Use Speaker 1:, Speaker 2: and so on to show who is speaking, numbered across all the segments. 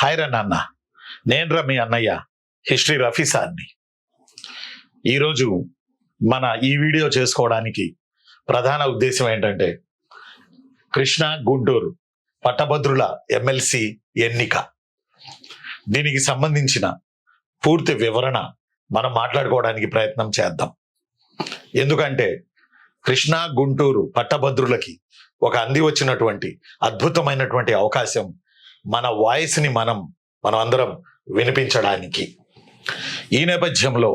Speaker 1: Hi రా నాన్న, నేను మీ అన్నయ్య హిస్టరీ రఫీ సార్ని. ఈరోజు మన ఈ వీడియో చేసుకోవడానికి ప్రధాన ఉద్దేశం ఏంటంటే కృష్ణా గుంటూరు పట్టభద్రుల ఎమ్మెల్సీ ఎన్నిక. దీనికి సంబంధించిన పూర్తి వివరణ మనం మాట్లాడుకోవడానికి ప్రయత్నం చేద్దాం. ఎందుకంటే కృష్ణా గుంటూరు పట్టభద్రులకి ఒక అంది వచ్చినటువంటి అద్భుతమైనటువంటి అవకాశం మన వాయిస్ని మనం అందరం వినిపించడానికి. ఈ నేపథ్యంలో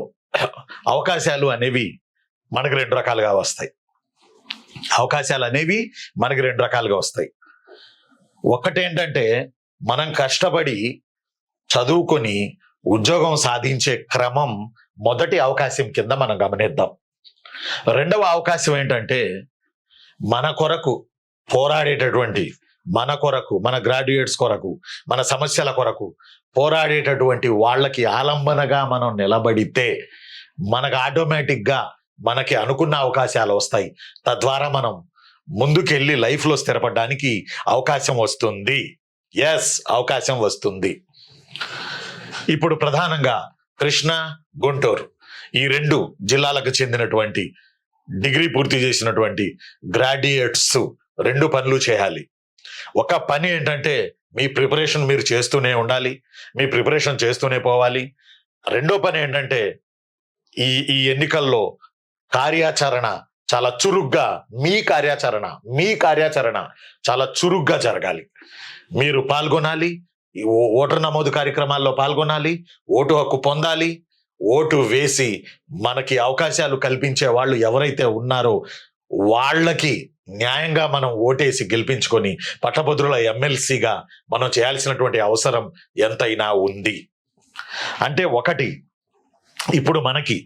Speaker 1: అవకాశాలు అనేవి మనకు రెండు రకాలుగా వస్తాయి. ఒకటేంటంటే మనం కష్టపడి చదువుకొని ఉద్యోగం సాధించే క్రమం మొదటి అవకాశం కింద మనం గమనిద్దాం. రెండవ అవకాశం ఏంటంటే మన కొరకు పోరాడేటటువంటి, మన గ్రాడ్యుయేట్స్ కొరకు, మన సమస్యల కొరకు పోరాడేటటువంటి వాళ్ళకి ఆలంబనగా మనం నిలబడితే మనకు ఆటోమేటిక్గా మనకి అనుకున్న అవకాశాలు వస్తాయి. తద్వారా మనం ముందుకెళ్ళి లైఫ్లో స్థిరపడడానికి అవకాశం వస్తుంది. అవకాశం వస్తుంది. ఇప్పుడు ప్రధానంగా కృష్ణా గుంటూరు ఈ రెండు జిల్లాలకు చెందినటువంటి డిగ్రీ పూర్తి చేసినటువంటి గ్రాడ్యుయేట్స్ రెండు పనులు చేయాలి. ఒక పని ఏంటంటే మీ ప్రిపరేషన్ మీరు చేస్తూనే ఉండాలి, మీ ప్రిపరేషన్ చేస్తూనే పోవాలి. రెండో పని ఏంటంటే ఈ ఎన్నికల్లో కార్యాచరణ చాలా చురుగ్గా, మీ కార్యాచరణ చాలా చురుగ్గా జరగాలి. మీరు పాల్గొనాలి, ఓటర్ నమోదు కార్యక్రమాల్లో పాల్గొనాలి, ఓటు హక్కు పొందాలి. ఓటు వేసి మనకి అవకాశాలు కల్పించే వాళ్ళు ఎవరైతే ఉన్నారో వాళ్ళకి న్యాయంగా మనం ఓటేసి గెలిపించుకొని పట్టభద్రుల ఎమ్మెల్సీగా మనం చేయాల్సినటువంటి అవసరం ఎంతైనా ఉంది. అంటే ఒకటి, ఇప్పుడు మనకి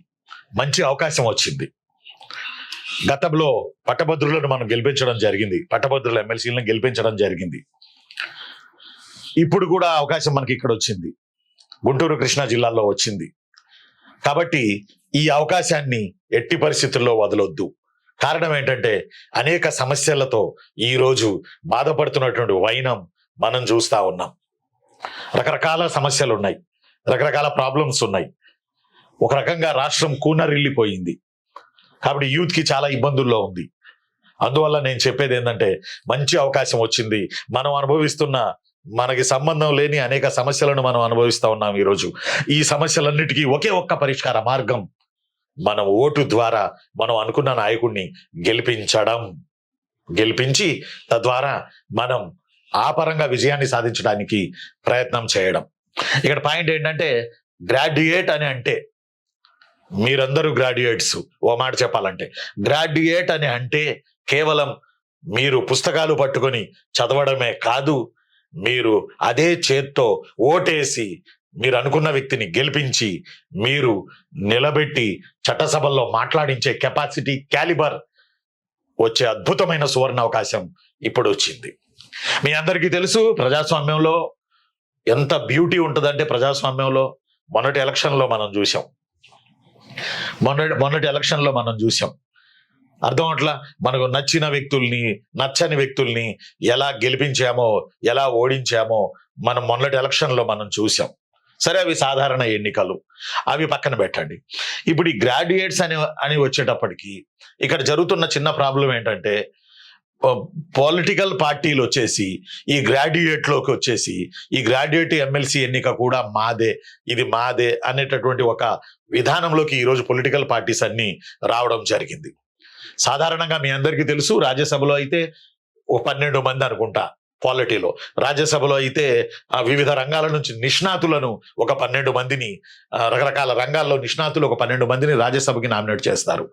Speaker 1: మంచి అవకాశం వచ్చింది. గతంలో పట్టభద్రులను మనం గెలిపించడం జరిగింది, పట్టభద్రుల ఎమ్మెల్సీలను గెలిపించడం జరిగింది. ఇప్పుడు కూడా అవకాశం మనకి ఇక్కడ వచ్చింది, గుంటూరు కృష్ణా జిల్లాలో వచ్చింది. కాబట్టి ఈ అవకాశాన్ని ఎట్టి పరిస్థితుల్లో వదలొద్దు. కారణం ఏంటంటే అనేక సమస్యలతో ఈరోజు బాధపడుతున్నటువంటి వైనం మనం చూస్తూ ఉన్నాం. రకరకాల సమస్యలు ఉన్నాయి, రకరకాల ప్రాబ్లమ్స్ ఉన్నాయి. ఒక రకంగా రాష్ట్రం కూనరిల్లిపోయింది. కాబట్టి యూత్కి చాలా ఇబ్బందుల్లో ఉంది. అందువల్ల నేను చెప్పేది ఏంటంటే మంచి అవకాశం వచ్చింది. మనం అనుభవిస్తున్న, మనకి సంబంధం లేని అనేక సమస్యలను మనం అనుభవిస్తూ ఉన్నాం ఈరోజు. ఈ సమస్యలన్నిటికీ ఒకే ఒక్క పరిష్కార మార్గం, మనం ఓటు ద్వారా మనం అనుకున్న నాయకుడిని గెలిపించి తద్వారా మనం ఆ పరంగా విజయాన్ని సాధించడానికి ప్రయత్నం చేయడం. ఇక్కడ పాయింట్ ఏంటంటే గ్రాడ్యుయేట్ అని అంటే మీరందరూ గ్రాడ్యుయేట్స్. ఓ మాట చెప్పాలంటే గ్రాడ్యుయేట్ అని అంటే కేవలం మీరు పుస్తకాలు పట్టుకొని చదవడమే కాదు, మీరు అదే చేత్తో ఓటేసి మీరు అనుకున్న వ్యక్తిని గెలిపించి మీరు నిలబెట్టి చట్టసభల్లో మాట్లాడించే కెపాసిటీ, క్యాలిబర్ వచ్చే అద్భుతమైన సువర్ణ అవకాశం ఇప్పుడు వచ్చింది. మీ అందరికీ తెలుసు ప్రజాస్వామ్యంలో ఎంత బ్యూటీ ఉంటుందంటే, ప్రజాస్వామ్యంలో మొన్నటి ఎలక్షన్లో మనం చూసాం. అర్థం అట్లా మనకు నచ్చిన వ్యక్తుల్ని, నచ్చని వ్యక్తుల్ని ఎలా గెలిపించామో, ఎలా ఓడించామో మనం మొన్నటి ఎలక్షన్లో మనం చూసాం. సరే, అవి సాధారణ ఎన్నికలు, అవి పక్కన పెట్టండి. ఇప్పుడు ఈ గ్రాడ్యుయేట్స్ అని వచ్చేటప్పటికి ఇక్కడ జరుగుతున్న చిన్న ప్రాబ్లం ఏంటంటే పొలిటికల్ పార్టీలు వచ్చేసి ఈ గ్రాడ్యుయేట్లోకి వచ్చేసి ఈ గ్రాడ్యుయేట్ ఎమ్మెల్సీ ఎన్నిక కూడా ఇది మాదే అనేటటువంటి ఒక విధానంలోకి ఈరోజు పొలిటికల్ పార్టీస్ అన్ని రావడం జరిగింది. సాధారణంగా మీ అందరికీ తెలుసు, రాజ్యసభలో అయితే 12 మంది అనుకుంటా, పాలిటీలో రాజ్యసభలో అయితే వివిధ రంగాల నుంచి నిష్ణాతులను ఒక 12 మందిని, రకరకాల రంగాల్లో నిష్ణాతులు ఒక 12 మందిని రాజ్యసభకి నామినేట్ చేస్తారు.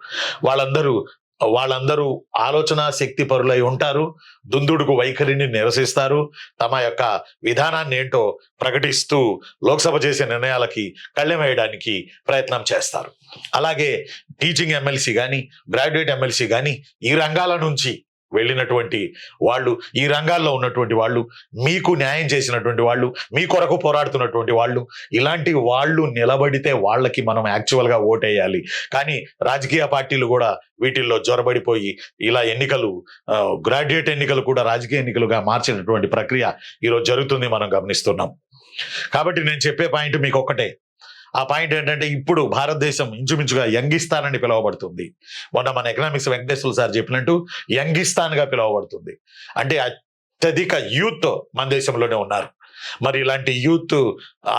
Speaker 1: వాళ్ళందరూ ఆలోచన శక్తి పరులై ఉంటారు, దుందుడుకు వైఖరిని నిరసిస్తారు, తమ యొక్క విధానాన్ని ఏంటో ప్రకటిస్తూ లోక్సభ చేసే నిర్ణయాలకి కళ్ళెం వేయడానికి ప్రయత్నం చేస్తారు. అలాగే టీచింగ్ ఎమ్మెల్సీ కానీ, గ్రాడ్యుయేట్ ఎమ్మెల్సీ కానీ ఈ రంగాల నుంచి వెళ్ళినటువంటి వాళ్ళు, ఈ రంగాల్లో ఉన్నటువంటి వాళ్ళు, మీకు న్యాయం చేసినటువంటి వాళ్ళు, మీ కొరకు పోరాడుతున్నటువంటి వాళ్ళు, ఇలాంటి వాళ్ళు నిలబడితే వాళ్ళకి మనం యాక్చువల్గా ఓటేయాలి. కానీ రాజకీయ పార్టీలు కూడా వీటిల్లో జొరబడిపోయి ఇలా గ్రాడ్యుయేట్ ఎన్నికలు కూడా రాజకీయ ఎన్నికలుగా మార్చినటువంటి ప్రక్రియ ఈరోజు జరుగుతుంది, మనం గమనిస్తున్నాం. కాబట్టి నేను చెప్పే పాయింట్ మీకు ఒక్కటే. ఆ పాయింట్ ఏంటంటే ఇప్పుడు భారతదేశం ఇంచుమించుగా యంగిస్తాన్ అని పిలువబడుతుంది. మొన్న మన ఎకనామిక్స్ వెంకటేశ్వర సార్ చెప్పినట్టు యంగిస్తాన్ గా పిలువబడుతుంది. అంటే అత్యధిక యూత్ మన దేశంలోనే ఉన్నారు. మరి ఇలాంటి యూత్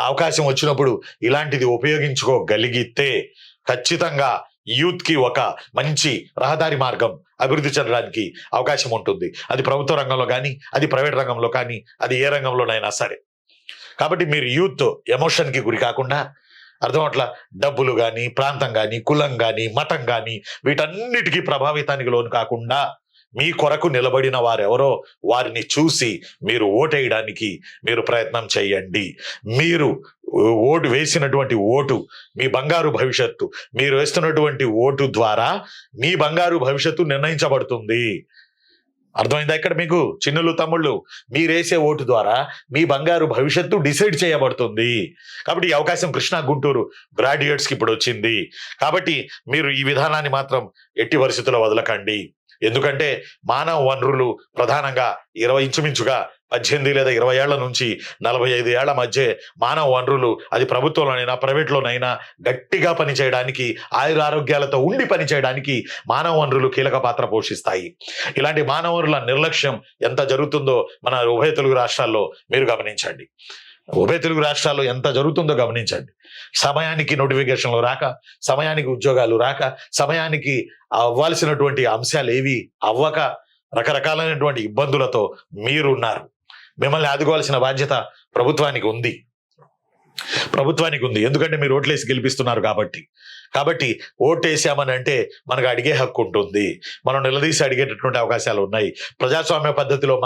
Speaker 1: అవకాశం వచ్చినప్పుడు ఇలాంటిది ఉపయోగించుకోగలిగితే ఖచ్చితంగా యూత్ కి ఒక మంచి రహదారి మార్గం అభివృద్ధి చెందడానికి అవకాశం ఉంటుంది. అది ప్రభుత్వ రంగంలో కానీ, అది ప్రైవేట్ రంగంలో కానీ, అది ఏ రంగంలోనైనా సరే. కాబట్టి మీరు యూత్ ఎమోషన్ కి గురి కాకుండా, అర్థం అట్లా డబ్బులు కానీ, ప్రాంతం కానీ, కులం కానీ, మతం కానీ వీటన్నిటికీ ప్రభావితానికి లోను కాకుండా మీ కొరకు నిలబడిన వారెవరో వారిని చూసి మీరు ఓటేయడానికి మీరు ప్రయత్నం చేయండి. మీరు ఓటు వేసినటువంటి ఓటు మీ బంగారు భవిష్యత్తు. మీరు వేస్తున్నటువంటి ఓటు ద్వారా మీ బంగారు భవిష్యత్తు నిర్ణయించబడుతుంది. అర్థమైందా? ఇక్కడ మీకు చిన్నులు తమ్ముళ్ళు, మీరేసే ఓటు ద్వారా మీ బంగారు భవిష్యత్తు డిసైడ్ చేయబడుతుంది. కాబట్టి ఈ అవకాశం కృష్ణా గుంటూరు గ్రాడ్యుయేట్స్ కి ఇప్పుడు వచ్చింది. కాబట్టి మీరు ఈ విధానాన్ని మాత్రం ఎట్టి పరిస్థితుల్లో వదలకండి. ఎందుకంటే మానవ వనరులు ప్రధానంగా ఇంచుమించుగా 18 లేదా 20 ఏళ్ల నుంచి 45 ఏళ్ల మధ్య మానవ వనరులు, అది ప్రభుత్వంలోనైనా ప్రైవేట్లోనైనా గట్టిగా పనిచేయడానికి, ఆయురారోగ్యాలతో ఉండి పనిచేయడానికి మానవ వనరులు కీలక పాత్ర పోషిస్తాయి. ఇలాంటి మానవ వనరుల నిర్లక్ష్యం ఎంత జరుగుతుందో మన ఉభయ తెలుగు రాష్ట్రాల్లో మీరు గమనించండి. ఉభయ తెలుగు రాష్ట్రాల్లో ఎంత జరుగుతుందో గమనించండి. సమయానికి నోటిఫికేషన్లు రాక, సమయానికి ఉద్యోగాలు రాక, సమయానికి అవ్వాల్సినటువంటి అంశాలు ఏవి అవ్వక, రకరకాలైనటువంటి ఇబ్బందులతో మీరున్నారు. మిమ్మల్ని ఆదుకోవాల్సిన బాధ్యత ప్రభుత్వానికి ఉంది. ఎందుకంటే మీరు ఓట్లేసి గెలిపిస్తున్నారు కాబట్టి ఓటేసామని అంటే మనకు అడిగే హక్కు ఉంటుంది. మనం నిలదీసి అడిగేటటువంటి అవకాశాలు ఉన్నాయి. ప్రజాస్వామ్య పద్ధతిలో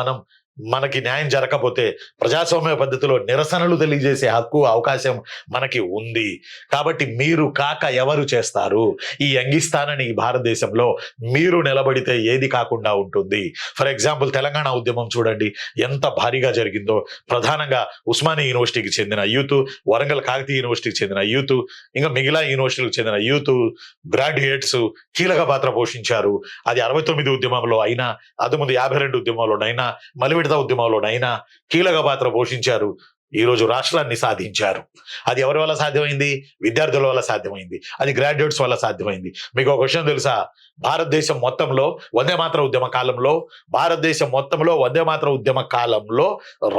Speaker 1: మనకి న్యాయం జరగకపోతే ప్రజాస్వామ్య పద్ధతిలో నిరసనలు తెలియజేసే హక్కు, అవకాశం మనకి ఉంది. కాబట్టి మీరు కాక ఎవరు చేస్తారు? ఈ యంగిస్తానని ఈ భారతదేశంలో మీరు నిలబడితే ఏది కాకుండా ఉంటుంది. ఫర్ ఎగ్జాంపుల్ తెలంగాణ ఉద్యమం చూడండి ఎంత భారీగా జరిగిందో. ప్రధానంగా ఉస్మానియా యూనివర్సిటీకి చెందిన యూత్, వరంగల్ కాకతీయ యూనివర్సిటీకి చెందిన యూత్, ఇంకా మిగిలిన యూనివర్సిటీలకు చెందిన యూత్ గ్రాడ్యుయేట్స్ కీలక పాత్ర పోషించారు. అది 69 ఉద్యమంలో అయినా, అంతకుముందు 52 ఉద్యమంలోనైనా, మలివిడత ఉద్యమంలోనైనా కీలక పాత్ర పోషించారు. ఈ రోజు రాష్ట్రాన్ని సాధించారు. అది ఎవరి వల్ల సాధ్యమైంది? విద్యార్థుల వల్ల సాధ్యమైంది. అది గ్రాడ్యుయేట్స్ వల్ల సాధ్యమైంది. మీకు ఒక విషయం తెలుసా? భారతదేశం మొత్తంలో వందే మాతరం ఉద్యమ కాలంలో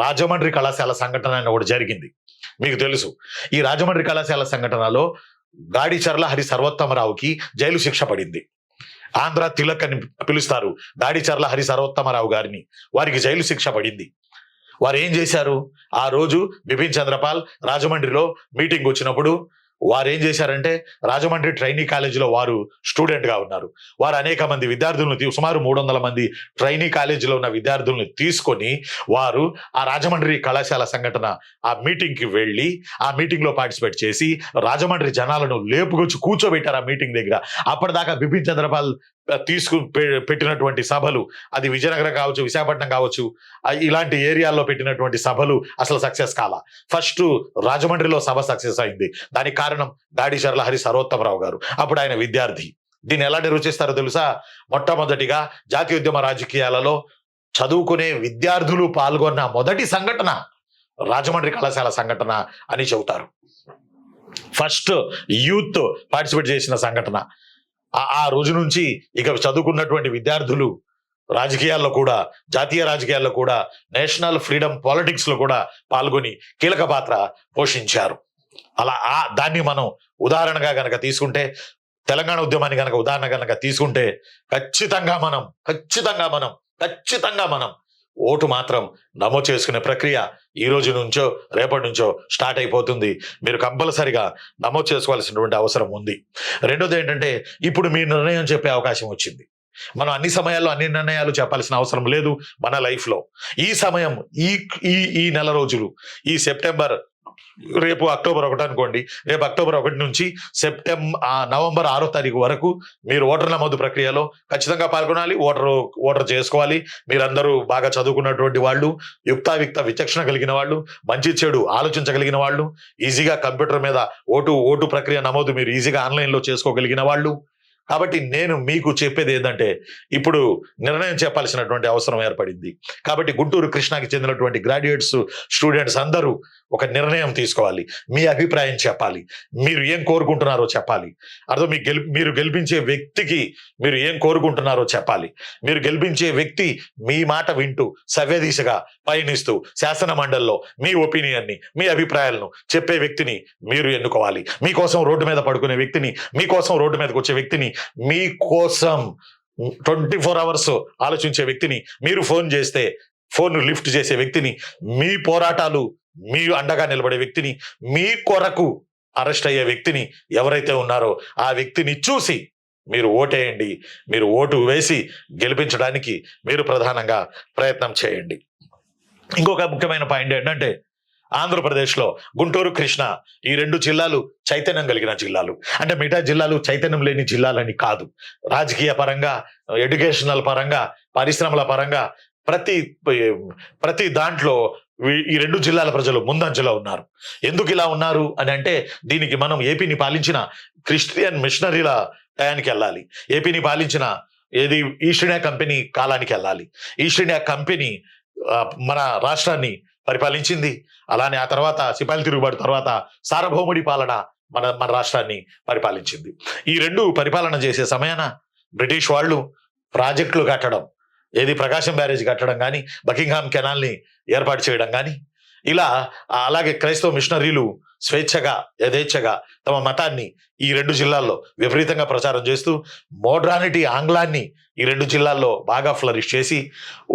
Speaker 1: రాజమండ్రి కళాశాల సంఘటన అని ఒకటి జరిగింది. మీకు తెలుసు. ఈ రాజమండ్రి కళాశాల సంఘటనలో గాడిచర్ల హరి సర్వోత్తమరావుకి జైలు శిక్ష పడింది. ఆంధ్ర తిలక్ అని పిలుస్తారు గాడిచర్ల హరి సర్వోత్తమరావు గారిని. వారికి జైలు శిక్ష పడింది. వారు ఏం చేశారు? ఆ రోజు బిపిన్ చంద్రపాల్ రాజమండ్రిలో మీటింగ్ వచ్చినప్పుడు వారు ఏం చేశారంటే, రాజమండ్రి ట్రైనీ కాలేజీలో వారు స్టూడెంట్ గా ఉన్నారు. వారు అనేక మంది విద్యార్థులను, సుమారు 300 మంది ట్రైనీ కాలేజీలో ఉన్న విద్యార్థులను తీసుకొని వారు ఆ రాజమండ్రి కళాశాల సంఘటన ఆ మీటింగ్ కి వెళ్ళి ఆ మీటింగ్ లో పార్టిసిపేట్ చేసి రాజమండ్రి జనాలను లేపుకొచ్చి కూర్చోబెట్టారు ఆ మీటింగ్ దగ్గర. అప్పటిదాకా బిపిన్ చంద్రపాల్ పెట్టినటువంటి సభలు, అది విజయనగరం కావచ్చు, విశాఖపట్నం కావచ్చు, ఇలాంటి ఏరియాల్లో పెట్టినటువంటి సభలు అసలు సక్సెస్ కాల. ఫస్ట్ రాజమండ్రిలో సభ సక్సెస్ అయింది. దానికి కారణం గాడిచర్ల హరి సర్వోత్తమరావు గారు. అప్పుడు ఆయన విద్యార్థి. దీన్ని ఎలా నిర్వచిస్తారో తెలుసా? మొట్టమొదటిగా జాతీయోద్యమ రాజకీయాలలో చదువుకునే విద్యార్థులు పాల్గొన్న మొదటి సంఘటన రాజమండ్రి కళాశాల సంఘటన అని చెబుతారు. ఫస్ట్ యూత్ పార్టిసిపేట్ చేసిన సంఘటన. ఆ రోజు నుంచి ఇక చదువుకున్నటువంటి విద్యార్థులు రాజకీయాల్లో కూడా, జాతీయ రాజకీయాల్లో కూడా, నేషనల్ ఫ్రీడమ్ పాలిటిక్స్ లో కూడా పాల్గొని కీలక పాత్ర పోషించారు. అలా దాన్ని మనం ఉదాహరణగా గనక తీసుకుంటే, తెలంగాణ ఉద్యమాన్ని గనక ఉదాహరణ గనక తీసుకుంటే ఖచ్చితంగా మనం ఓటు మాత్రం నమోదు చేసుకునే ప్రక్రియ ఈ రోజు నుంచో రేపటి నుంచో స్టార్ట్ అయిపోతుంది. మీరు కంపల్సరిగా నమోదు చేసుకోవాల్సినటువంటి అవసరం ఉంది. రెండోది ఏంటంటే, ఇప్పుడు మీ నిర్ణయం చెప్పే అవకాశం వచ్చింది. మనం అన్ని సమయాల్లో అన్ని నిర్ణయాలు చెప్పాల్సిన అవసరం లేదు మన లైఫ్ లో. ఈ సమయం, ఈ నెల రోజులు, ఈ సెప్టెంబర్, రేపు అక్టోబర్ 1 అనుకోండి, రేపు అక్టోబర్ 1 నుంచి నవంబర్ 6వ తారీఖు వరకు మీరు ఓటర్ నమోదు ప్రక్రియలో ఖచ్చితంగా పాల్గొనాలి. ఓటర్ చేసుకోవాలి. మీరందరూ బాగా చదువుకున్నటువంటి వాళ్ళు, యుక్తాయుక్త విచక్షణ కలిగిన వాళ్ళు, మంచి చెడు ఆలోచించగలిగిన వాళ్ళు, ఈజీగా కంప్యూటర్ మీద ఓటు ప్రక్రియ నమోదు మీరు ఈజీగా ఆన్లైన్ లో చేసుకోగలిగిన వాళ్ళు, కాబట్టి నేను మీకు చెప్పేది ఏంటంటే, ఇప్పుడు నిర్ణయం చెప్పాల్సినటువంటి అవసరం ఏర్పడింది. కాబట్టి గుంటూరు కృష్ణాకి చెందినటువంటి గ్రాడ్యుయేట్స్, స్టూడెంట్స్ అందరూ ఒక నిర్ణయం తీసుకోవాలి. మీ అభిప్రాయం చెప్పాలి. మీరు ఏం కోరుకుంటున్నారో చెప్పాలి. అర్థం మీరు గెలిపించే వ్యక్తికి మీరు ఏం కోరుకుంటున్నారో చెప్పాలి. మీరు గెలిపించే వ్యక్తి మీ మాట వింటూ సవ్యదిశగా పయనిస్తూ శాసన మండలిలో మీ ఒపీనియన్ని, మీ అభిప్రాయాలను చెప్పే వ్యక్తిని మీరు ఎన్నుకోవాలి. మీకోసం రోడ్డు మీద పడుకునే వ్యక్తిని, మీకోసం రోడ్డు మీదకి వచ్చే వ్యక్తిని, మీకోసం 24 hours ఆలోచించే వ్యక్తిని, మీరు ఫోన్ చేస్తే ఫోన్ లిఫ్ట్ చేసే వ్యక్తిని, మీ పోరాటాలు మీరు అండగా నిలబడే వ్యక్తిని, మీ కొరకు అరెస్ట్ అయ్యే వ్యక్తిని ఎవరైతే ఉన్నారో ఆ వ్యక్తిని చూసి మీరు ఓటేయండి. మీరు ఓటు వేసి గెలిపించడానికి మీరు ప్రధానంగా ప్రయత్నం చేయండి. ఇంకొక ముఖ్యమైన పాయింట్ ఏంటంటే, ఆంధ్రప్రదేశ్లో గుంటూరు, కృష్ణా ఈ 2 జిల్లాలు చైతన్యం కలిగిన జిల్లాలు. అంటే మిగతా జిల్లాలు చైతన్యం లేని జిల్లాలని కాదు. రాజకీయ పరంగా, ఎడ్యుకేషనల్ పరంగా, పరిశ్రమల పరంగా ప్రతి దాంట్లో ఈ 2 జిల్లాల ప్రజలు ముందంజలో ఉన్నారు. ఎందుకు ఇలా ఉన్నారు అని అంటే, దీనికి మనం ఏపీని పాలించిన క్రిస్టియన్ మిషనరీల టయానికి వెళ్ళాలి. ఏపీని పాలించిన ఈస్ట్ ఇండియా కంపెనీ కాలానికి వెళ్ళాలి. ఈస్ట్ ఇండియా కంపెనీ మన రాష్ట్రాన్ని పరిపాలించింది. అలానే ఆ తర్వాత సిపాయిల తిరుగుబాటు తర్వాత సార్వభౌముడి పాలన మన రాష్ట్రాన్ని పరిపాలించింది. ఈ 2 పరిపాలన చేసే సమయాన బ్రిటిష్ వాళ్ళు ప్రాజెక్టులు కట్టడం, ప్రకాశం బ్యారేజ్ కట్టడం కానీ, బకింగ్హామ్ కెనాల్ని ఏర్పాటు చేయడం కానీ, ఇలా అలాగే క్రైస్తవ మిషనరీలు స్వేచ్ఛగా యథేచ్ఛగా తమ మతాన్ని ఈ 2 జిల్లాల్లో విపరీతంగా ప్రచారం చేస్తూ మోడ్రానిటీ, ఆంగ్లాన్ని ఈ 2 జిల్లాల్లో బాగా ఫ్లరిష్ చేసి,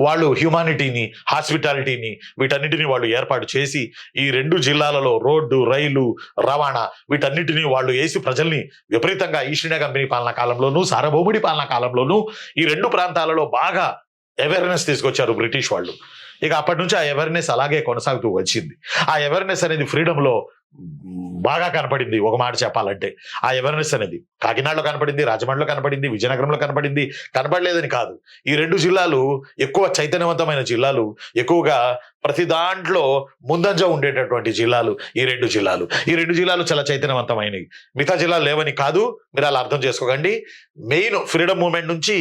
Speaker 1: వాళ్ళు హ్యూమానిటీని, హాస్పిటాలిటీని, వీటన్నిటిని వాళ్ళు ఏర్పాటు చేసి ఈ 2 జిల్లాలలో రోడ్డు, రైలు, రవాణా వీటన్నిటిని వాళ్ళు వేసి ప్రజల్ని విపరీతంగా ఈస్ట్ ఇండియా కంపెనీ పాలనా కాలంలోనూ, సార్వభౌముడి పాలనా కాలంలోనూ ఈ 2 ప్రాంతాలలో బాగా అవేర్నెస్ తీసుకొచ్చారు బ్రిటిష్ వాళ్ళు. ఇక అప్పటి నుంచి ఆ అవేర్నెస్ అలాగే కొనసాగుతూ వచ్చింది. ఆ అవేర్నెస్ అనేది ఫ్రీడంలో బాగా కనపడింది. ఒక మాట చెప్పాలంటే, ఆ అవేర్నెస్ అనేది కాకినాడలో కనపడింది, రాజమండ్రిలో కనపడింది, విజయనగరంలో కనపడింది. కనపడలేదని కాదు, ఈ 2 జిల్లాలు ఎక్కువ చైతన్యవంతమైన జిల్లాలు, ఎక్కువగా ప్రతి దాంట్లో ముందంజ ఉండేటటువంటి జిల్లాలు ఈ 2 జిల్లాలు. ఈ 2 జిల్లాలు చాలా చైతన్యవంతమైనవి. మిగతా జిల్లాలు లేవని కాదు, మీరు అలా అర్థం చేసుకోకండి. మెయిన్ ఫ్రీడమ్ మూవ్మెంట్ నుంచి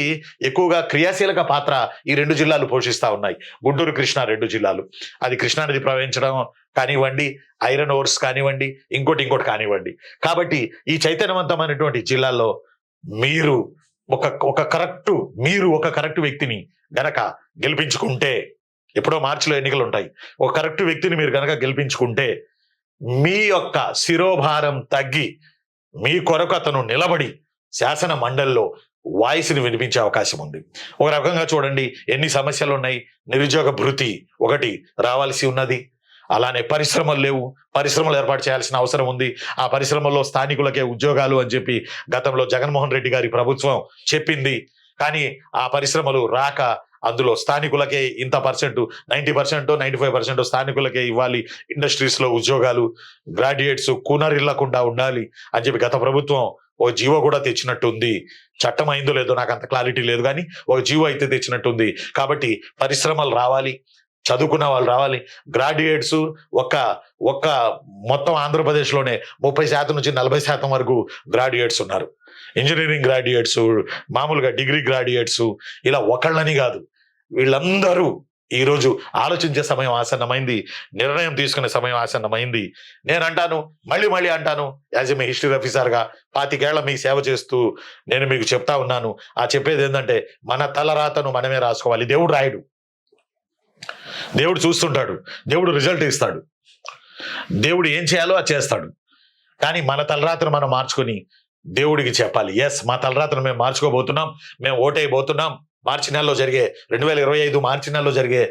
Speaker 1: ఎక్కువగా క్రియాశీలక పాత్ర ఈ 2 జిల్లాలు పోషిస్తా ఉన్నాయి. గుంటూరు, కృష్ణా 2 జిల్లాలు. అది కృష్ణానది ప్రవహించడం కానివ్వండి, ఐరన్ ఓర్స్ కానివ్వండి, ఇంకోటి కానివ్వండి. కాబట్టి ఈ చైతన్యవంతమైనటువంటి జిల్లాల్లో మీరు ఒక కరెక్ట్ వ్యక్తిని గనక గెలిపించుకుంటే, ఎప్పుడో మార్చిలో ఎన్నికలు ఉంటాయి, ఒక కరెక్ట్ వ్యక్తిని మీరు గనక గెలిపించుకుంటే మీ యొక్క శిరోభారం తగ్గి మీ కొరకు అతను నిలబడి శాసన మండలిలో వాయిస్ని వినిపించే అవకాశం ఉంది. ఒక రకంగా చూడండి, ఎన్ని సమస్యలు ఉన్నాయి. నిరుద్యోగ భృతి ఒకటి రావాల్సి ఉన్నది. అలానే పరిశ్రమలు లేవు, పరిశ్రమలు ఏర్పాటు చేయాల్సిన అవసరం ఉంది. ఆ పరిశ్రమల్లో స్థానికులకే ఉద్యోగాలు అని చెప్పి గతంలో జగన్మోహన్ రెడ్డి గారి ప్రభుత్వం చెప్పింది. కానీ ఆ పరిశ్రమలు రాక అందులో స్థానికులకే ఇంత పర్సెంట్, 90%, 95% స్థానికులకే ఇవ్వాలి ఇండస్ట్రీస్ లో ఉద్యోగాలు. గ్రాడ్యుయేట్స్ కూనరిల్లకుండా ఉండాలి అని చెప్పి గత ప్రభుత్వం ఒక జీవో కూడా తెచ్చినట్టుంది. చట్టం అయిందో లేదో నాకు అంత క్లారిటీ లేదు, కానీ ఒక జీవో అయితే తెచ్చినట్టుంది. కాబట్టి పరిశ్రమలు రావాలి, చదువుకున్న వాళ్ళు రావాలి. గ్రాడ్యుయేట్స్ ఒక్క మొత్తం ఆంధ్రప్రదేశ్లోనే 30% నుంచి 40% వరకు గ్రాడ్యుయేట్స్ ఉన్నారు. ఇంజనీరింగ్ గ్రాడ్యుయేట్స్, మామూలుగా డిగ్రీ గ్రాడ్యుయేట్స్, ఇలా ఒకళ్ళని కాదు, వీళ్ళందరూ ఈరోజు ఆలోచించే సమయం ఆసన్నమైంది, నిర్ణయం తీసుకునే సమయం ఆసన్నమైంది. నేను అంటాను, మళ్ళీ అంటాను, యాజ్ ఏ హిస్టరీ ఆఫీసర్గా 25 ఏళ్ల మీకు సేవ చేస్తూ నేను మీకు చెప్తా ఉన్నాను. ఆ చెప్పేది ఏంటంటే, మన తలరాతను మనమే రాసుకోవాలి. దేవుడు రాయడు, దేవుడు చూస్తుంటాడు, దేవుడు రిజల్ట్ ఇస్తాడు, దేవుడు ఏం చేయాలో అది చేస్తాడు. కానీ మన తలరాత్రి మనం మార్చుకొని దేవుడికి చెప్పాలి, ఎస్ మా తలరాత్రిని మేము మార్చుకోబోతున్నాం, మేము ఓటైపోతున్నాం. మార్చి నెలలో జరిగే 2025 మార్చి నెలలో జరిగే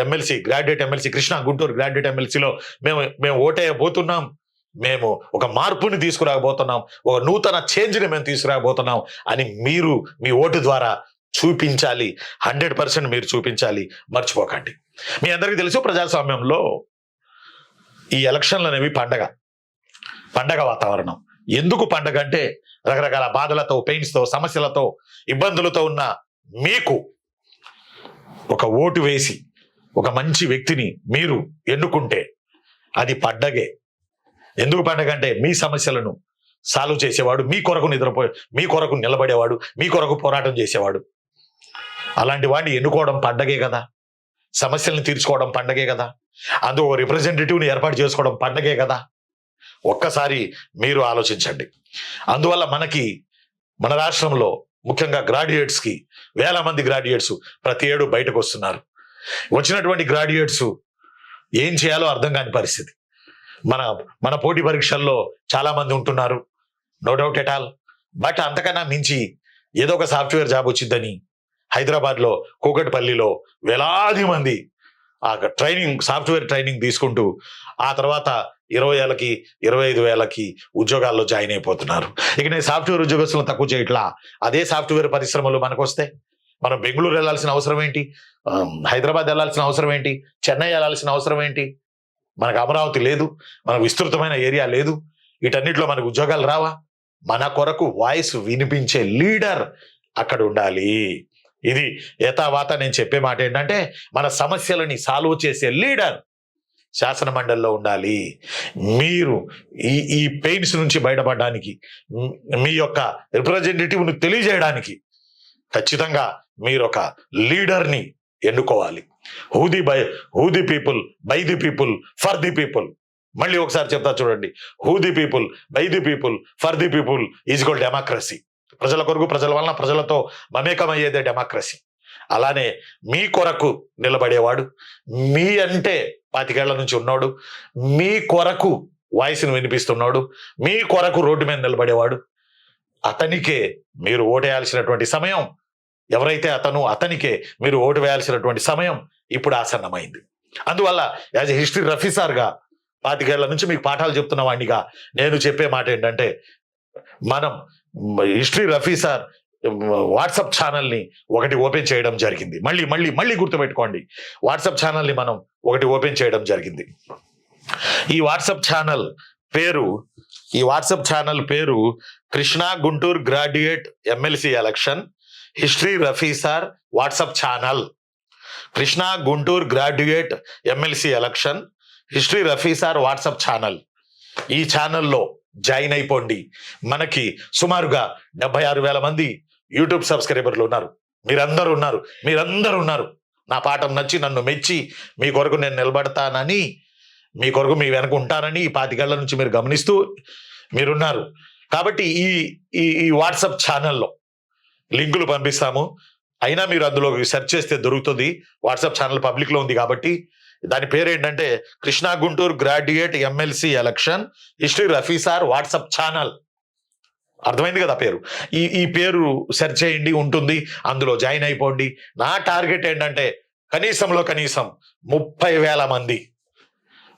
Speaker 1: MLC, graduate MLC, Krishna Guntur graduate ఎమ్మెల్సీలో మేము ఓటైపోతున్నాం. మేము ఒక మార్పుని తీసుకురాబోతున్నాం, ఒక నూతన చేంజ్ని మేము తీసుకురాబోతున్నాం అని మీరు మీ ఓటు ద్వారా చూపించాలి. 100% మీరు చూపించాలి, మర్చిపోకండి. మీ అందరికీ తెలుసు, ప్రజాస్వామ్యంలో ఈ ఎలక్షన్లు అనేవి పండగ వాతావరణం. ఎందుకు పండగ అంటే, రకరకాల బాధలతో, పెయిన్స్తో, సమస్యలతో, ఇబ్బందులతో ఉన్న మీకు ఒక ఓటు వేసి ఒక మంచి వ్యక్తిని మీరు ఎన్నుకుంటే అది పండగే. ఎందుకు పండగ అంటే, మీ సమస్యలను సాల్వ్ చేసేవాడు, మీ కొరకు నిలబడేవాడు, మీ కొరకు పోరాటం చేసేవాడు. అలాంటి వాడిని ఎన్నుకోవడం పండగే కదా, సమస్యలను తీర్చుకోవడం పండగే కదా, అందులో రిప్రజెంటేటివ్ని ఏర్పాటు చేసుకోవడం పండగే కదా. ఒక్కసారి మీరు ఆలోచించండి. అందువల్ల మన రాష్ట్రంలో ముఖ్యంగా గ్రాడ్యుయేట్స్కి వేల మంది గ్రాడ్యుయేట్స్ ప్రతి ఏడు బయటకు వస్తున్నారు. వచ్చినటువంటి గ్రాడ్యుయేట్స్ ఏం చేయాలో అర్థం కాని పరిస్థితి. మన పోటీ పరీక్షల్లో చాలా మంది ఉంటున్నారు, no doubt at all. But అంతకన్నా మించి ఏదో ఒక సాఫ్ట్వేర్ జాబ్ వచ్చిందని హైదరాబాద్లో కూకట్పల్లిలో వేలాది మంది ఆ సాఫ్ట్వేర్ ట్రైనింగ్ తీసుకుంటూ ఆ తర్వాత 20,000కి 25,000కి ఉద్యోగాల్లో జాయిన్ అయిపోతున్నారు. ఇక నేను సాఫ్ట్వేర్ ఉద్యోగస్తులను తక్కువ చేయట్లా. అదే సాఫ్ట్వేర్ పరిశ్రమలు మనకు వస్తే మనం బెంగళూరు వెళ్ళాల్సిన అవసరం ఏంటి, హైదరాబాద్ వెళ్ళాల్సిన అవసరం ఏంటి, చెన్నై వెళ్ళాల్సిన అవసరం ఏంటి? మనకు అమరావతి లేదు, మనకు విస్తృతమైన ఏరియా లేదు, వీటన్నిటిలో మనకు ఉద్యోగాలు రావా? మన కొరకు వాయిస్ వినిపించే లీడర్ అక్కడ ఉండాలి. ఇది యథావాత నేను చెప్పే మాట ఏంటంటే, మన సమస్యలని సాల్వ్ చేసే లీడర్ శాసన మండలిలో ఉండాలి. మీరు ఈ పెయిన్స్ నుంచి బయటపడడానికి, మీ యొక్క రిప్రజెంటేటివ్ను తెలియజేయడానికి ఖచ్చితంగా మీరు ఒక లీడర్ని ఎన్నుకోవాలి. Who the people, by the people, for the people. మళ్ళీ ఒకసారి చెప్తా చూడండి. Who the people, by the people, for the people is equal democracy. ప్రజల కొరకు, ప్రజల వలన, ప్రజలతో మమేకమయ్యేదే డెమోక్రసీ. అలానే మీ కొరకు నిలబడేవాడు, మీ అంటే 25 ఏళ్ల నుంచి ఉన్నాడు, మీ కొరకు వాయిస్ని వినిపిస్తున్నాడు, మీ కొరకు రోడ్డు మీద నిలబడేవాడు, అతనికే మీరు ఓటేయాల్సినటువంటి సమయం, ఎవరైతే అతనికే మీరు ఓటు వేయాల్సినటువంటి సమయం ఇప్పుడు ఆసన్నమైంది. అందువల్ల యాజ్ ఎ హిస్టరీ రఫీసార్గా 25 ఏళ్ల నుంచి మీకు పాఠాలు చెప్తున్న వాడినిగా నేను చెప్పే మాట ఏంటంటే, మనం హిస్టరీ రఫీసార్ వాట్సాప్ ఛానల్ని ఒకటి ఓపెన్ చేయడం జరిగింది. మళ్ళీ గుర్తుపెట్టుకోండి, వాట్సాప్ ఛానల్ని మనం ఒకటి ఓపెన్ చేయడం జరిగింది. ఈ వాట్సాప్ ఛానల్ పేరు Krishna Guntur graduate MLC election history Rafi sir WhatsApp channel. Krishna Guntur graduate MLC election history Rafi sir WhatsApp channel. ఈ ఛానల్లో జాయిన్ అయిపోండి. మనకి సుమారుగా 76,000 మంది యూట్యూబ్ సబ్స్క్రైబర్లు ఉన్నారు. మీరందరూ ఉన్నారు. నా పాఠం నచ్చి, నన్ను మెచ్చి, మీ కొరకు నేను నిలబడతానని, మీ కొరకు మీ వెనక ఉంటానని 25 ఏళ్ల నుంచి మీరు గమనిస్తూ మీరున్నారు. కాబట్టి ఈ వాట్సాప్ ఛానల్లో లింకులు పంపిస్తాము. అయినా మీరు అందులో సెర్చ్ చేస్తే దొరుకుతుంది. వాట్సాప్ ఛానల్ పబ్లిక్లో ఉంది కాబట్టి. దాని పేరు ఏంటంటే Krishna Guntur graduate MLC election history Rafi sir WhatsApp channel. అర్థమైంది కదా పేరు? ఈ పేరు సెర్చ్ చేయండి, ఉంటుంది. అందులో జాయిన్ అయిపోండి. నా టార్గెట్ ఏంటంటే కనీసం 30,000 మంది,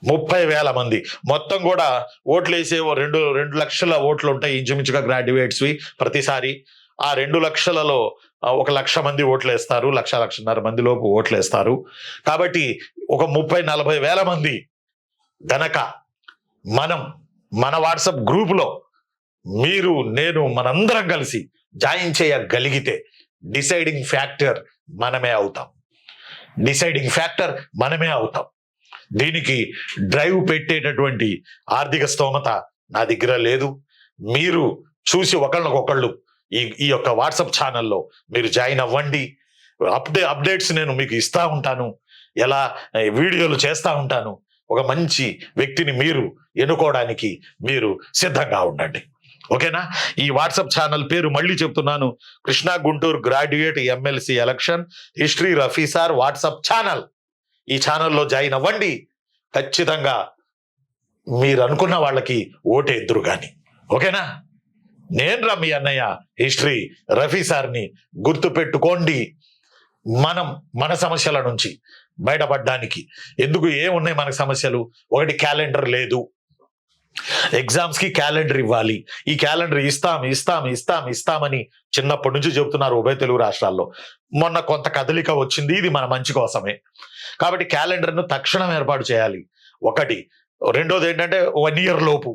Speaker 1: 30,000 మంది మొత్తం కూడా ఓట్లు వేసే 2 లక్షల ఓట్లు ఉంటాయి ఇంచుమించుగా గ్రాడ్యుయేట్స్వి ప్రతిసారి. ఆ 2 లక్షలలో 1,00,000 మంది ఓట్లు వేస్తారు, 1,00,000-1,50,000 మంది లోపు ఓట్లు వేస్తారు. కాబట్టి ఒక 30,000-40,000 మంది గనక మన వాట్సాప్ గ్రూపులో మీరు, నేను, మనందరం కలిసి జాయిన్ చేయగలిగితే డిసైడింగ్ ఫ్యాక్టర్ మనమే అవుతాం. దీనికి డ్రైవ్ పెట్టేటటువంటి ఆర్థిక స్తోమత నా దగ్గర లేదు. మీరు చూసి ఒకళ్ళకొకళ్ళు ఈ యొక్క వాట్సాప్ ఛానల్లో మీరు జాయిన్ అవ్వండి. అప్డేట్స్ నేను మీకు ఇస్తా ఉంటాను, ఎలా వీడియోలు చేస్తూ ఉంటాను. ఒక మంచి వ్యక్తిని మీరు ఎన్నుకోవడానికి మీరు సిద్ధంగా ఉండండి. ఓకేనా? ఈ వాట్సాప్ ఛానల్ పేరు మళ్ళీ చెప్తున్నాను, Krishna Guntur graduate MLC election history Rafi sir WhatsApp channel. ఈ ఛానల్లో జాయిన్ అవ్వండి. ఖచ్చితంగా మీరు అనుకున్న వాళ్ళకి ఓటేద్దురు కానీ. ఓకేనా? నేను మీ అన్నయ్య హిస్టరీ రఫీసార్ని. గుర్తుపెట్టుకోండి, మన సమస్యల నుంచి బయటపడడానికి. ఎందుకు ఏమున్నాయి మనకు సమస్యలు? ఒకటి, క్యాలెండర్ లేదు. ఎగ్జామ్స్ కి క్యాలెండర్ ఇవ్వాలి. ఈ క్యాలెండర్ ఇస్తామని చిన్నప్పటి నుంచి చెబుతున్నారు ఉభయ తెలుగు రాష్ట్రాల్లో. మొన్న కొంత కదలిక వచ్చింది, ఇది మన మంచి కోసమే. కాబట్టి క్యాలెండర్ను తక్షణం ఏర్పాటు చేయాలి. ఒకటి. రెండోది ఏంటంటే 1 ఇయర్ లోపు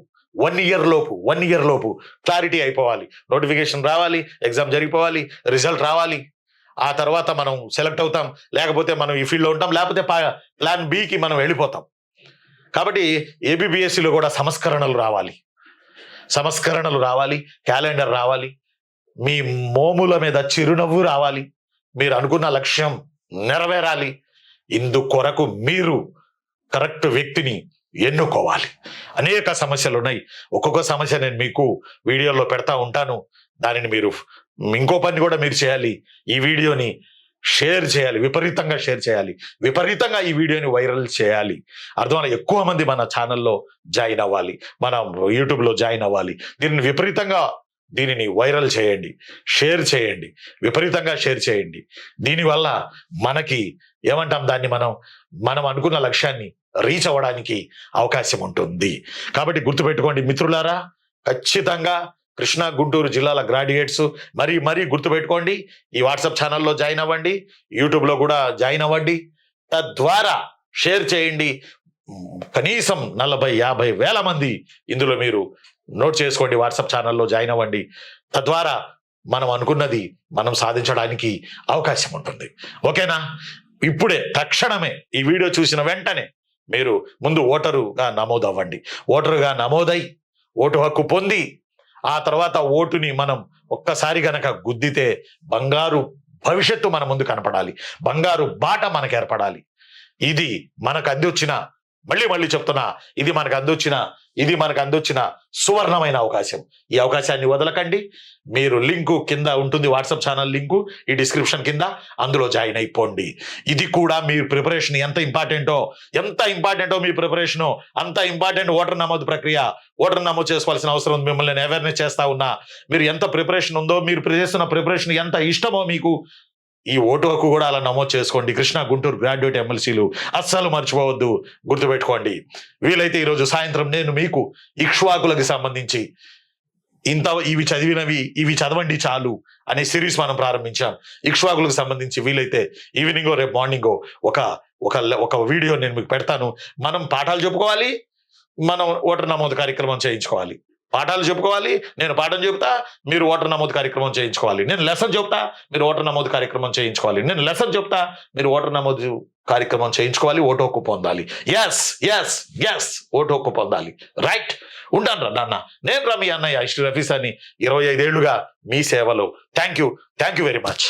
Speaker 1: క్లారిటీ అయిపోవాలి. నోటిఫికేషన్ రావాలి, ఎగ్జామ్ జరిగిపోవాలి, రిజల్ట్ రావాలి. ఆ తర్వాత మనం సెలెక్ట్ అవుతాం, లేకపోతే మనం ఈ ఫీల్డ్లో ఉంటాం, లేకపోతే ప్లాన్ బికి మనం వెళ్ళిపోతాం. కాబట్టి ఏబిపిఎస్సిలో కూడా సంస్కరణలు రావాలి. సంస్కరణలు రావాలి, క్యాలెండర్ రావాలి, మీ మోముల మీద చిరునవ్వు రావాలి, మీరు అనుకున్న లక్ష్యం నెరవేరాలి. ఇందుకొరకు మీరు కరెక్ట్ వ్యక్తిని ఎన్నుకోవాలి. అనేక సమస్యలు ఉన్నాయి. ఒక్కొక్క సమస్య నేను మీకు వీడియోలో పెడతా ఉంటాను. దానిని మీరు ఇంకో పని కూడా మీరు చేయాలి, ఈ వీడియోని షేర్ చేయాలి, విపరీతంగా షేర్ చేయాలి, విపరీతంగా ఈ వీడియోని వైరల్ చేయాలి. అర్థమని ఎక్కువ మంది మన ఛానల్లో జాయిన్ అవ్వాలి, మన యూట్యూబ్లో జాయిన్ అవ్వాలి. దీనిని వైరల్ చేయండి, షేర్ చేయండి, విపరీతంగా షేర్ చేయండి. దీనివల్ల మనకి ఏమంటాం, దాన్ని మనం అనుకున్న లక్ష్యాన్ని రీచ్ అవ్వడానికి అవకాశం ఉంటుంది. కాబట్టి గుర్తుపెట్టుకోండి మిత్రులారా, ఖచ్చితంగా కృష్ణా గుంటూరు జిల్లాల గ్రాడ్యుయేట్స్ మరీ గుర్తుపెట్టుకోండి. ఈ వాట్సాప్ ఛానల్లో జాయిన్ అవ్వండి, యూట్యూబ్లో కూడా జాయిన్ అవ్వండి. తద్వారా షేర్ చేయండి. కనీసం 40-50 వేల మంది ఇందులో మీరు నోట్ చేసుకోండి. వాట్సాప్ ఛానల్లో జాయిన్ అవ్వండి. తద్వారా మనం అనుకున్నది మనం సాధించడానికి అవకాశం ఉంటుంది. ఓకేనా? ఇప్పుడే తక్షణమే ఈ వీడియో చూసిన వెంటనే మీరు ముందు ఓటరుగా నమోదు అవ్వండి. ఓటరుగా నమోదై ఓటు హక్కు పొంది ఆ తర్వాత ఓటుని మనం ఒక్కసారి గనక గుద్దితే బంగారు భవిష్యత్తు మన ముందు కనపడాలి, బంగారు బాట మనకు ఏర్పడాలి. ఇది మనకు అందివచ్చిన, మళ్ళీ చెప్తున్నా, ఇది మనకు అందొచ్చిన సువర్ణమైన అవకాశం. ఈ అవకాశాన్ని వదలకండి. మీరు లింకు కింద ఉంటుంది, వాట్సాప్ ఛానల్ లింకు ఈ డిస్క్రిప్షన్ కింద, అందులో జాయిన్ అయిపోండి. ఇది కూడా మీ ప్రిపరేషన్ ఎంత ఇంపార్టెంటో మీ ప్రిపరేషను అంత ఇంపార్టెంట్. ఓటర్ నమోదు ప్రక్రియ, ఓటర్ నమోదు చేసుకోవాల్సిన అవసరం ఉంది. మిమ్మల్ని నేను అవేర్నెస్ చేస్తా ఉన్నా. మీరు ఎంత ప్రిపరేషన్ ఉందో, మీరు చేస్తున్న ప్రిపరేషన్ ఎంత ఇష్టమో మీకు, ఈ ఓటు హక్కు కూడా అలా నమోదు చేసుకోండి. కృష్ణా గుంటూరు గ్రాడ్యుయేట్ ఎమ్మెల్సీలు అస్సలు మర్చిపోవద్దు, గుర్తుపెట్టుకోండి. వీలైతే ఈరోజు సాయంత్రం నేను మీకు ఇక్ష్వాకులకు సంబంధించి ఇవి చదవండి చాలు అనే సిరీస్ మనం ప్రారంభించాం. ఇక్ష్వాకులకు సంబంధించి వీలైతే ఈవినింగో రేపు మార్నింగో ఒక వీడియో నేను మీకు పెడతాను. మనం పాఠాలు చెప్పుకోవాలి, మనం ఓటర్ నమోదు కార్యక్రమం చేయించుకోవాలి. పాఠాలు చెప్పుకోవాలి, నేను పాఠం చెబుతా, మీరు ఓటర్ నమోదు కార్యక్రమం చేయించుకోవాలి. నేను లెసన్ చెప్తా, మీరు ఓటర్ నమోదు కార్యక్రమం చేయించుకోవాలి. నేను లెసన్ చెప్తా, మీరు ఓటర్ నమోదు కార్యక్రమం చేయించుకోవాలి. ఓటు హక్కు పొందాలి. ఎస్ ఓటు హక్కు పొందాలి. రైట్. ఉంటాను రా నాన్న. నేను రా మీ అన్నయ్య హిస్టరీ రఫీస్ అని 25 ఏళ్లుగా మీ సేవలో. Thank you very much.